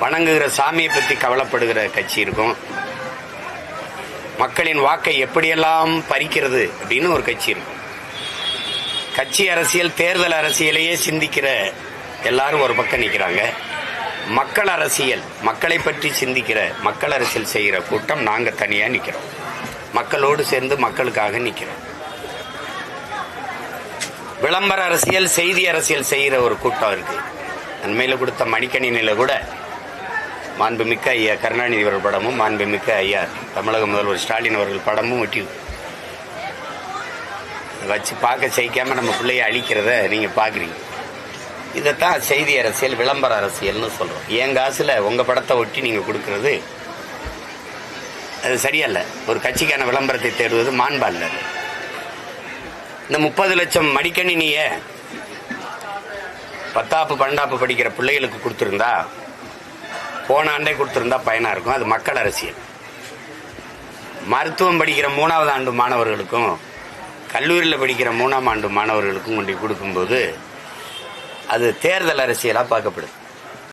வணங்குகிற சாமியை பற்றி கவலைப்படுகிற கட்சி இருக்கும். மக்களின் வாக்கை எப்படியெல்லாம் பறிக்கிறது அப்படின்னு ஒரு கட்சி இருக்கும். கட்சி அரசியல், தேர்தல் அரசியலையே சிந்திக்கிற எல்லாரும் ஒரு பக்கம் நிற்கிறாங்க. மக்கள் அரசியல், மக்களை பற்றி சிந்திக்கிற மக்கள் அரசியல் செய்கிற கூட்டம் நாங்கள் தனியாக நிற்கிறோம். மக்களோடு சேர்ந்து மக்களுக்காக நிற்கிறோம். விளம்பர அரசியல், செய்தி அரசியல் செய்கிற ஒரு கூட்டம் இருக்கு. அண்மையில் கொடுத்த மடிக்கணினில கூட மாண்புமிக்க ஐயா கருணாநிதி அவர்கள் படமும், மாண்புமிக்க ஐயா தமிழக முதல்வர் ஸ்டாலின் அவர்கள் படமும் ஒட்டி வச்சு பார்க்க செய்யாம நம்ம பிள்ளைய அழிக்கிறத நீங்க பாக்குறீங்க. இதைத்தான் செய்தி அரசியல், விளம்பர அரசியல்னு சொல்றோம். என் காசுல உங்க படத்தை ஒட்டி நீங்க கொடுக்கறது அது சரியல்ல. ஒரு கட்சிக்கான விளம்பரத்தை தேடுவது மாண்பா இல்ல. இந்த 30 லட்சம் மடிக்கணினிய 10ஆப்பு 12ஆப்பு படிக்கிற பிள்ளைகளுக்கு கொடுத்திருந்தா, போன ஆண்டே கொடுத்திருந்தா பயனா இருக்கும். அது மக்கள் அரசியல். மருத்துவம் படிக்கிற 3ஆவது ஆண்டு மாணவர்களுக்கும் கல்லூரியில் படிக்கிற 3ஆம் ஆண்டு மாணவர்களுக்கும் கொண்டு கொடுக்கும்போது அது தேர்தல் அரசியலா பார்க்கப்படுது.